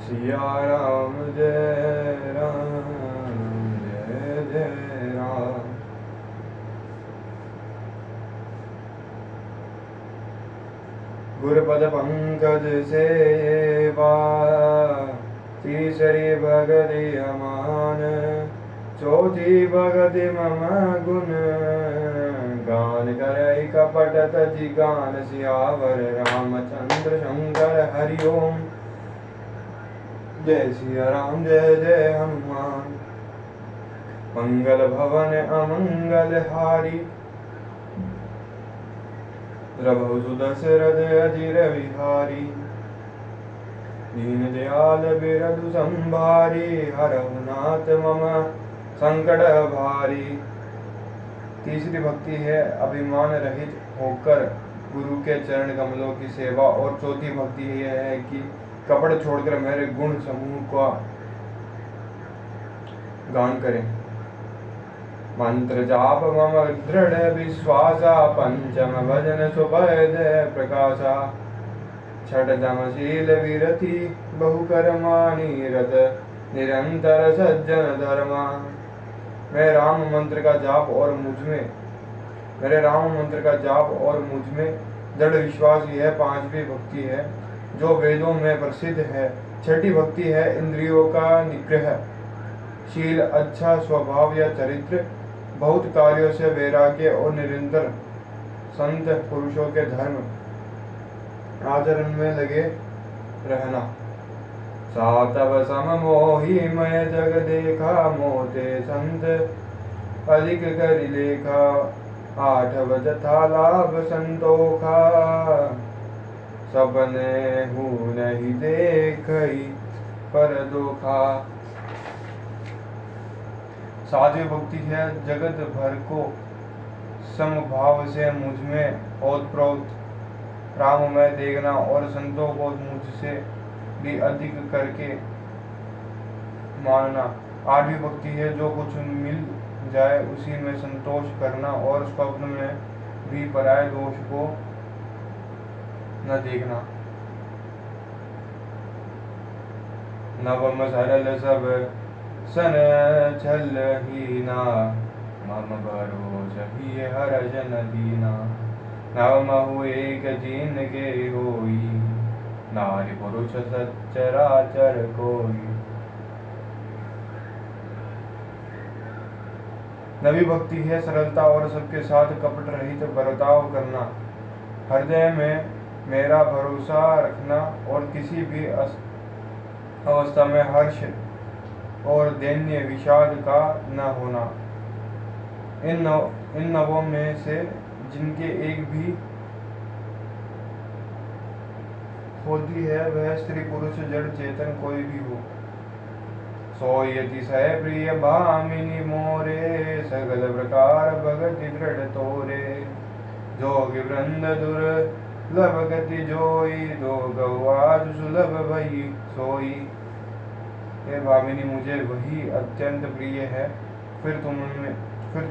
सिया राम जय जय राम। गुरुपद पंकज सेवा तीसरी भगति अमान, चौथी भगति मम गुण गान करई कपट तजि गान सियावर रामचंद्र शंकर हरि ओम। जय सिया राम जय जय हनुमान। मंगल भवन अमंगल हारी, प्रभु सुदशरथ अजिर विहारी। दीन दयाल बिरदु संभारी, हरहु नाथ मम संकट भारी। तीसरी भक्ति है अभिमान रहित होकर गुरु के चरण कमलों की सेवा। और चौथी भक्ति यह है कि कपट छोड़कर मेरे गुण समूह का गान करें। मंत्र जाप मम दृढ़ विश्वासा, पंचम भजन सुभद प्रकाशा। छठ जमशील विरति बहु कर्माणि रत, निरंतर सज्जन धर्मा। मेरे राम मंत्र का जाप और मुझ में दृढ़ विश्वास यह पांचवी भक्ति है जो वेदों में प्रसिद्ध है। छठी भक्ति है इंद्रियों का निग्रह, शील, अच्छा स्वभाव या चरित्र, बहुत कार्यों से वैराग्य और निरंतर संत पुरुषों के धर्म आचरण में लगे रहना। सातव सम मोहि मैं जग देखा, मोते संत अधिक करि लेखा। आठव जथा लाभ संतोखा, सबने हूँ नहीं देखई पर दोखा। सातवीं भक्ति है जगत भर को समभाव से मुझ में ओतप्रोत राममय देखना और संतों को मुझसे भी अधिक करके मानना। आठवीं भक्ति है जो कुछ मिल जाए उसी में संतोष करना और स्वप्न में भी पराये दोष को न देखना। नवम सरल सब सन छल हीना, मम भरोस ही हर जन दीना। नवमहु एक जिन के होई, नारी पुरुष सच्चराचर कोई। नवी भक्ति है सरलता और सबके साथ कपट रहित बर्ताव करना, हृदय में मेरा भरोसा रखना और किसी भी अवस्था में हर्ष और दैन्य विषाद का न होना। इन नवों में से जिनके एक भी होती है वह स्त्री पुरुष जड़ चेतन कोई भी हो। सोयति सह प्रिय भामिनी मोरे, सगल प्रकार भगति दृढ़ तोरे। जोगी वृंद दुर्लभ गति जोई, दो गौआज सुलभ भई सोई। हे भामिनी मुझे वही अत्यंत प्रिय है, फिर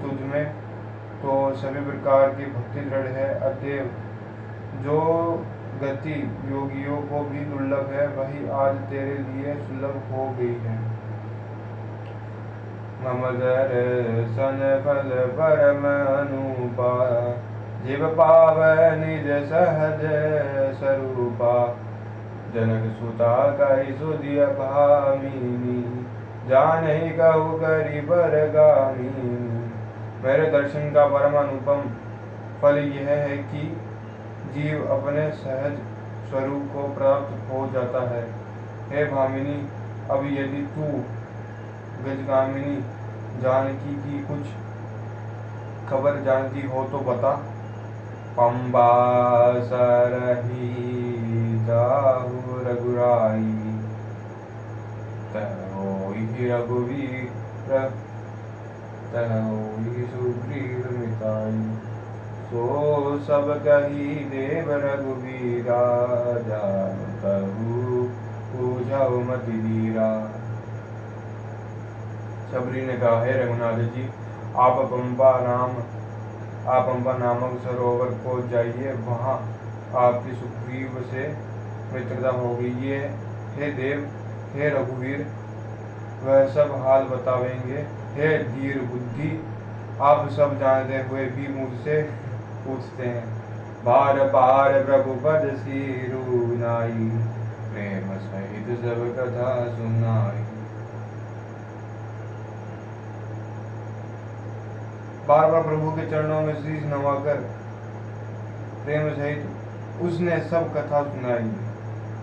तुझ में तो सभी प्रकार की भक्ति दृढ़ है। अतएव जो गति योगियों को भी दुर्लभ है वही आज तेरे लिए सुलभ हो गई है। मम दर्शन फल परम अनुपा, जीव पावै निज सहज स्वरूपा। जनक सुता कहि सुधिय भामिनी, जानहि कहु करि बरगामिनी। मेरे दर्शन का परम अनुपम फल यह है कि जीव अपने सहज स्वरूप को प्राप्त हो जाता है। हे भामिनी, अब यदि तू गजगामिनी जानकी की कुछ खबर जानती हो तो बता। पंबा सरही जाहु रघुराई, तहोई रघुवीर तहोई सुग्रीव मिताई। सो सब कही देव रघुवीरा, जान कहु पूछौ मति धीरा। शबरी ने कहा, हे रघुनाथ जी, आप पंपा नामक सरोवर को जाइए, वहाँ आपकी सुग्रीव से मित्रता हो गई। ये हे देव, हे रघुवीर वह सब हाल बतावेंगे। हे धीर बुद्धि आप सब जानते हुए भी मुझसे पूछते हैं। बार बार प्रभु पद सिरु नाई, प्रेम सहित सब कथा सुनाई। बार बार प्रभु के चरणों में शीश नवाकर प्रेम सहित उसने सब कथा सुनाई।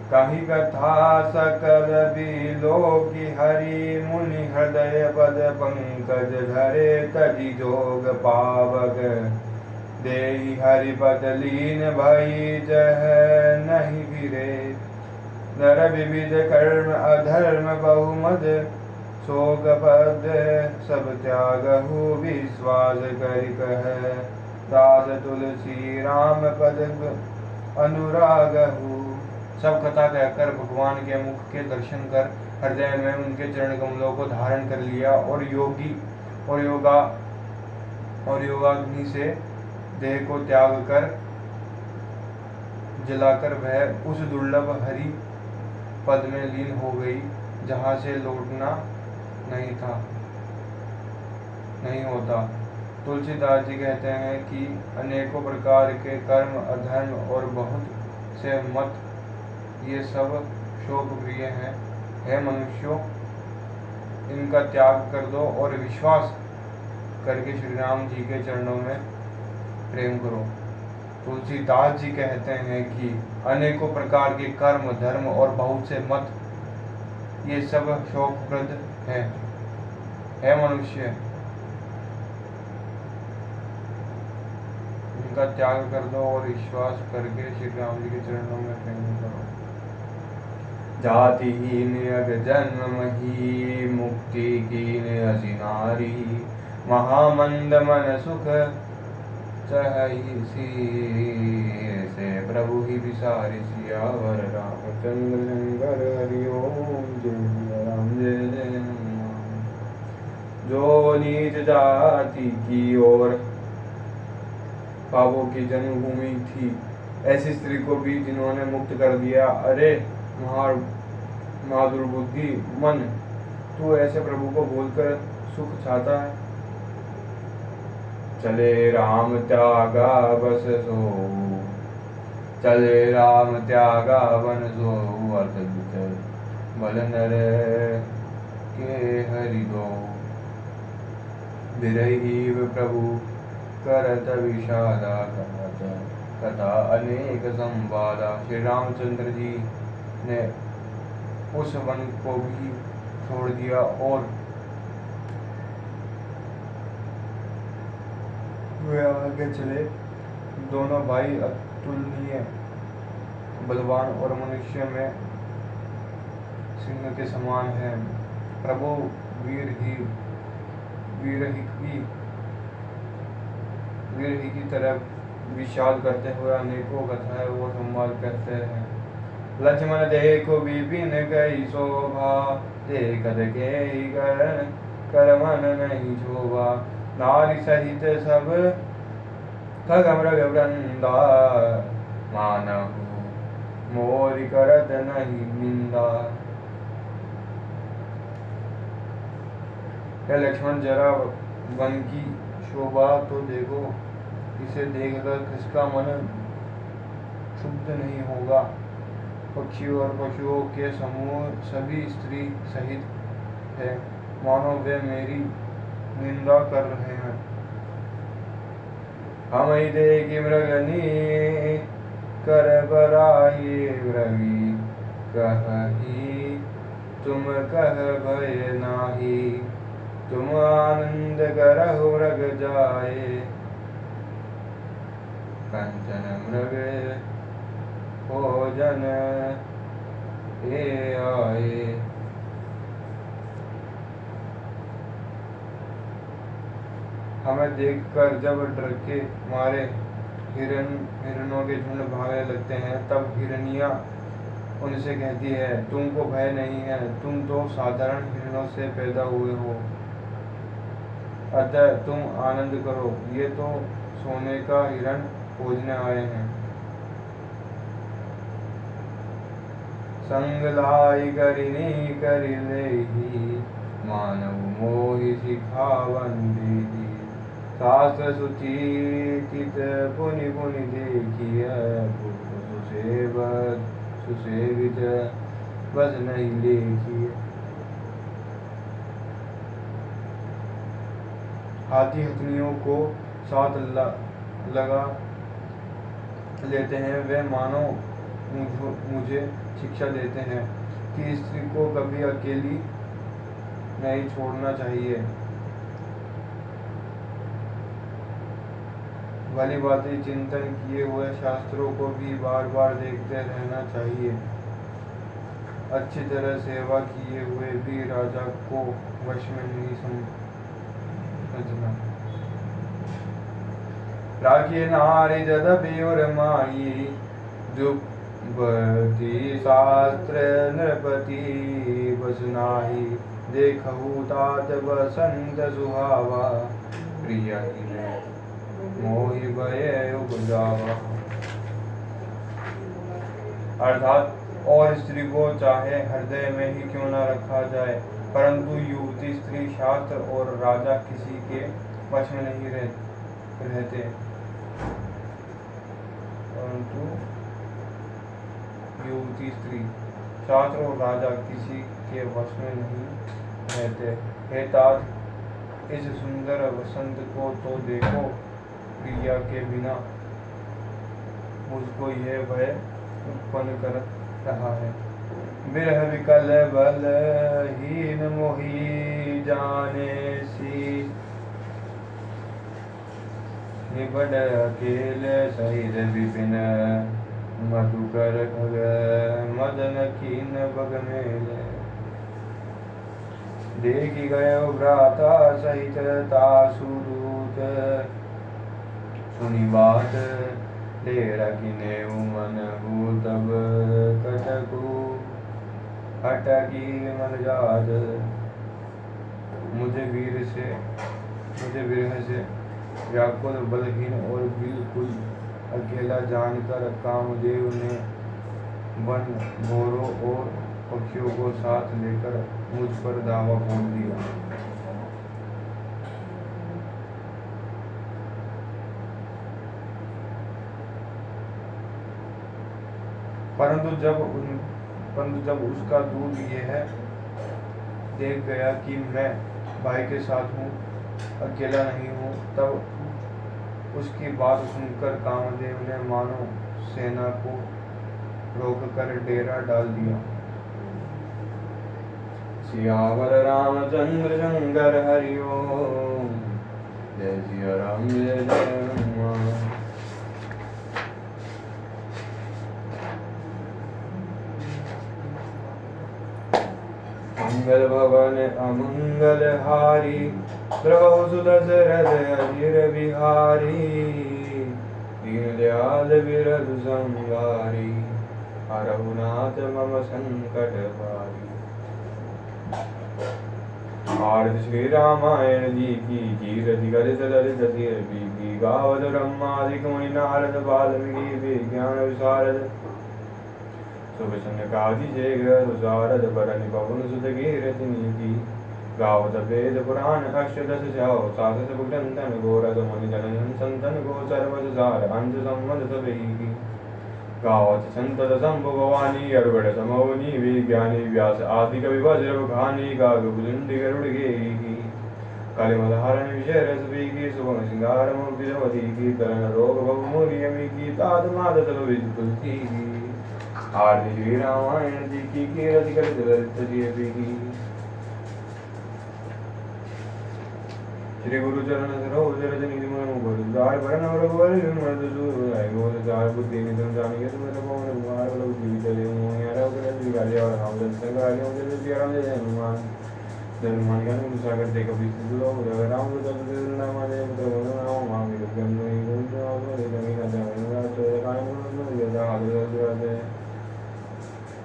कही कथा सकल बिलो की हरि, मुनि हृदय पद पंकज धरे, तजी जोग पावक देहि हरि पद लीन भई, जह नहीं फिरे। नर विविध कर्म अधर्म बहुमद, शोक पद सब त्यागहु, विश्वास करि कह दास तुलसी राम पद अनुरागहु। सब कथा कहकर भगवान के मुख के दर्शन कर हृदय में उनके चरण कमलों को धारण कर लिया और योगाग्नि से देह को त्याग कर जलाकर वह उस दुर्लभ हरि पद में लीन हो गई जहाँ से लौटना नहीं होता। तुलसीदास जी कहते हैं कि अनेकों प्रकार के कर्म अधर्म और बहुत से मत ये सब शोक प्रिय हैं। हे मनुष्यों इनका त्याग कर दो और विश्वास करके श्री राम जी के चरणों में प्रेम करो। तुलसीदास जी कहते हैं कि अनेकों प्रकार के कर्म धर्म और बहुत से मत ये सब शोकप्रद हैं। हे मनुष्य इनका त्याग कर दो और विश्वास करके श्री राम जी के चरणों में प्रेम करो। जातिहीन अग जन्म मही, मुक्ति कीन असी नारी, महामंद मन सुख चहसी, से प्रभु ही विसारि, सियावर रामचंद्र शंकर हरि ओम। जय राम जय जय राम। जो नीच जाति की ओर पापों की जन्मभूमि थी, ऐसी स्त्री को भी जिन्होंने मुक्त कर दिया। अरे दुर्बुद्धि मन, तू ऐसे प्रभु को भूलकर सुख चाहता है। चले राम त्यागा बस सो, चले राम त्यागा बन सो, अर्थ बल नर के हरि दो। बिरही प्रभु करत विषादा, कथा अनेक संवादा। श्री रामचंद्र जी ने उस वन को भी छोड़ दिया और वे आगे चले। दोनों भाई अतुलनीय बलवान और मनुष्य में सिंह के समान हैं। प्रभु वीर ही की तरह विषाद करते हुए अनेकों कथाएं वो संवाद कहते हैं। लक्ष्मण देखो विपिन कई शोभा, देखत के करमन नहीं शोभा। नारी सहित सब खग मृग वृंदा, मानहु मोरि करत नहीं निंदा। हे लक्ष्मण जरा वन की शोभा तो देखो, इसे देखकर किसका मन क्षुब्ध नहीं होगा। पक्षियों और पशुओं के समूह सभी स्त्री सहित है, मानो वे मेरी निंदा कर रहे हैं। हम ही देखी मृगनी कर बराही, मृगी कही तुम कह भय नाही। तुम आनंद करहु मृग जाए, कंचन मृग भोजन ए आए। हमें देखकर जब डर के मारे हिरणों के झुंड भागने लगते हैं, तब हिरनिया उनसे कहती है, तुमको भय नहीं है, तुम तो साधारण हिरणों से पैदा हुए हो, अतः तुम आनंद करो। ये तो सोने का हिरण खोजने आए हैं। संग लाई करिनी करि लेहि मानव मोहि सिखावन देहि शास्त्र सुचितित पुनि पुनि देखिय सुसेवित बस नहीं लेखिए। हाथी हथनियों को साथ लगा लेते हैं, वे मानो मुझे शिक्षा देते हैं कि स्त्री को कभी अकेली नहीं छोड़ना चाहिए। भली बातें चिंतन किए हुए शास्त्रों को भी बार बार देखते रहना चाहिए। अच्छी तरह सेवा किए हुए भी राजा को वश में नहीं समझना। राखिए नारी जदपि और माई जुपति शास्त्र नृपति बस नाही देखहु तात बसंत सुहावा प्रिय मोहि भय उपजावा। अर्थात और स्त्री को चाहे हृदय में ही क्यों न रखा जाए, परंतु युवती स्त्री शास्त्र और राजा किसी के वश में नहीं रहते। परंतु युवती स्त्री शास्त्र और राजा किसी के वश में नहीं रहते। हे तात, इस सुंदर वसंत को तो देखो, प्रिया के बिना मुझको यह भय उत्पन्न कर रहा है। बिरह विकल बलहीन मोही जाने सी निबड़ अकेले सहित विपिन मधुकर खग मदन कीन बग मेले। देखी गयो भ्राता सहित तासुदूत सुनी बात ले रखिने मन हु तब कटकु हटकी मन जात। मुझे विरह से व्याकुल बलहीन और बिल्कुल अकेला जानकर कामदेव ने वन घोरों और पक्षियों को साथ लेकर मुझ पर दावा बोल दिया। परंतु जब उसका दूध यह देख गया कि मैं भाई के साथ हूँ, अकेला नहीं हूँ, तब उसकी बात सुनकर कामदेव ने मानो सेना को रोककर डेरा डाल दिया। सियावर रामचंद्र शंकर हरिओम। जय सिया राम जय जय हनुमान। मंगल भवन अमंगल हारी प्रभु सुदशरथ अजिर बिहारी। दीन दयाल विरधु संगारी हरहुनाथ मम संकट भारी। आरती श्री रामायण जी की कीरति कलित ललित की गावत ब्रह्मादिक मुनि नारद वाल्मीकि विज्ञान विशारद सुख सनकादि शेखर सारद बरनि पवन सुत कीरति नीति। गावत वेद पुराण अष्टदश सौ सात ग्रंथन गोरख मुनि जनन संतन गो सर्वस सार अंत संबंध सबही। गावत संतत शंभु भवानी अरुगढ़ समौनी विज्ञानी व्यास आदि कवि वज्र बखानी गाग बुजुंडी गरुड़ गेही। कालिमधारण विषय रसवी की सुभम सिंगार मुक्ति की करण रोग भव मुरियमी की तात माद सब विदुलती की। आरती श्री रामायण जी की कीरति कलित ललित की। श्री गुरु चरण सरोज रज निधि मन मुकुर भरण रघुवर विमल दूर आय गोद चार बुद्धि निधन जानिए तुम्हें पवन कुमार बल बुद्धि चले मोहिया रघु कर दिगाले और हम दस संगालियों जय जय राम जय हनुमान। हनुमान ज्ञान गुरु सागर ते कपि सिद्धो जय राम दूत नाम जय पुत्र नाम मां विद गन्नो गुण नाम जय जय राजा चोर काय गुण जय हाथ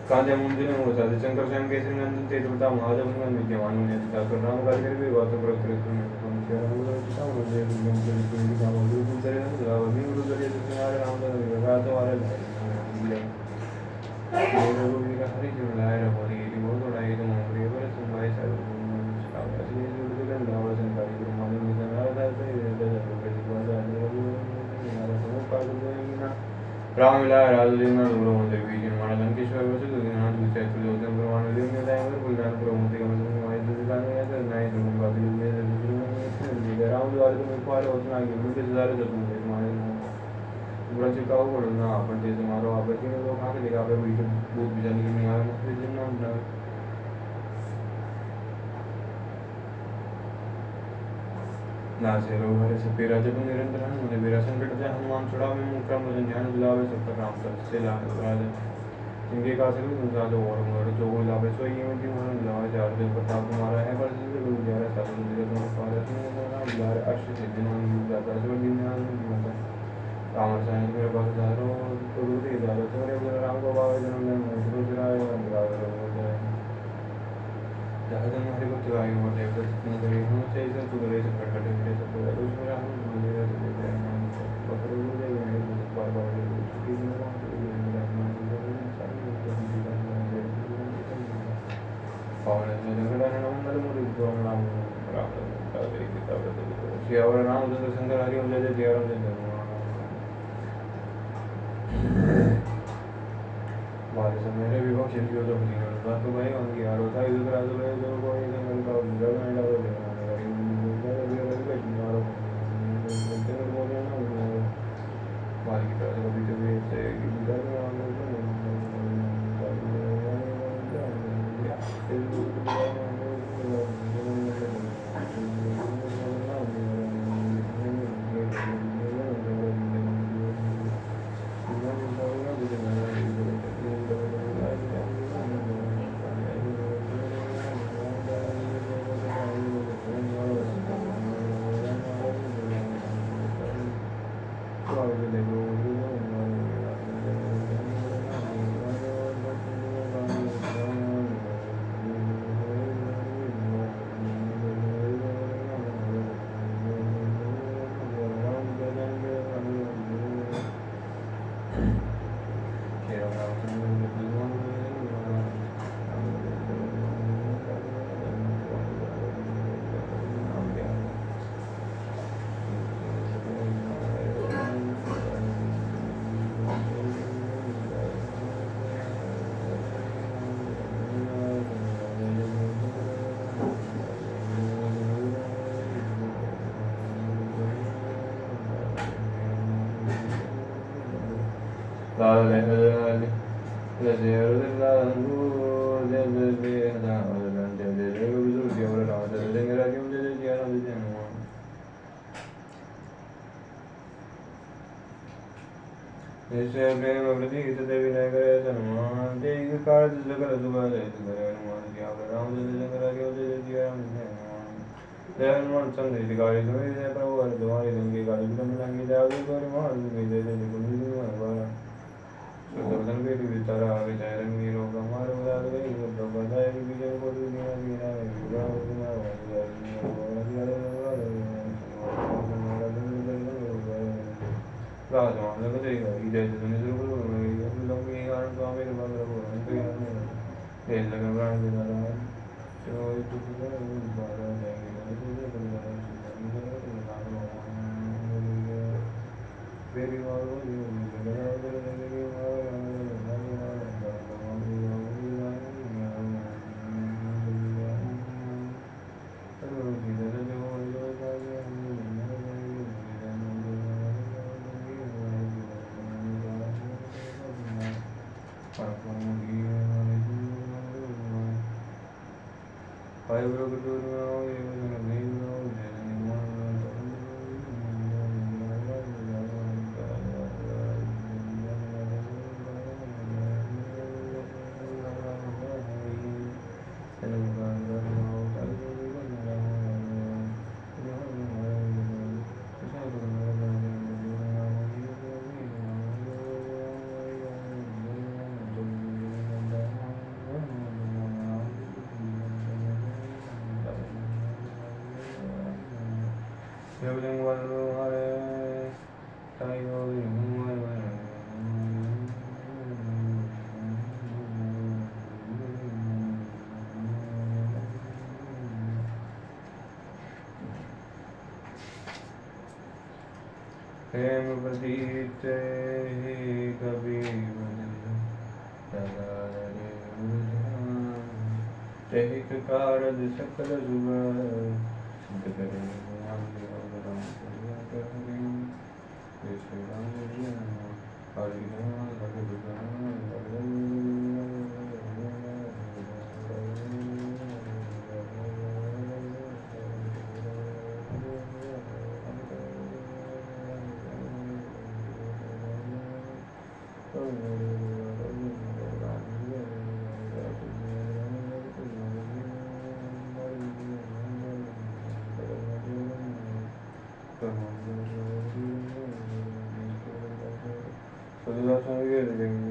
कांदे मुंदिने मोसा शंकर स्वयं केसरी नंदन ते तुलता महादेव नंदन विद्यमान ने तथा नाम कार्य कर भी बात पर उत्तर सुन राम मुझे गुरु का गुरु करे ना गुरु करे तो नारायण राम का रात वाले रघुवीर हरि राम मिलाया राजू देवना दूर होते बीच हमारा लंकेश्वर वसुल दिनाथ विचय सुलोचन प्रमाण देव ने दाएं पर बुलदान प्रमुख के मतलब हमारे दुर्दान में ऐसा नहीं दुर्गम का दिल में राम द्वारा तो मेरे को आले होते ना कि मुझे सुधारे तो तुम हमारे बुरा चिकाओ पड़ना अपन जैसे मारो आप बच्चे में लोग कहाँ से देखा पे बीच बहुत बिजाने के नहीं आया मुझे जिन्ना ना नासेरो हरे सपेरा जब निरंतर हनुमते विरासन बिटते हनुमान चढ़ा में मुक्रा मुझे ध्यान दिलावे सब राम तक से राज इनके का से संसार और मोर जो को लावे सो ये में मन लावे चार दिन प्रताप तुम्हारा है पर जिंदगी गुरु जा रहा साधु दिले तुम्हारा पार सुनो नाम यार अर्श से दिन हम जाता है दिन ध्यान होता राम साईं मेरे पास दारो तो गुरु दे दारो तुम्हारे राम को बावे जन्म में गुरु जराए और बराबर हो जाए जहाँ हमारे को तिवारी और देवता जितने करे हम से इसे तो करे सब कटे मेरे सब करे तो मेरा हम मेरा तो देते हैं बकरे को दे गए बार बार छुट्टी में वहाँ तो ये मेरा अपना सारी तो हम भी पावन से जंगल ने नाम नर मुझे तो नाम राम का दे किताब तो सियावर राम चंद्र शंकर हरि हो जाए जय राम जय बारिश मेरे विभक्त शिल्पियों तो बुझी गए बात तो भाई उनकी यार होता है इधर आजू बाजू जो कोई जंगल का जगह नहीं डालो देखना करी मेरे भी कभी कहीं मारो बोलते हैं बोले ना बाहर की तरह से कभी कभी ऐसे इधर में हम लोग प्रेम प्रतीत हे कबीर बने सदा रहे उलझान। तहिक कारज सकल जुगा सिद्ध करे राम और राम करिया करि। जय श्री राम जय राम हरि राम लग Gracias.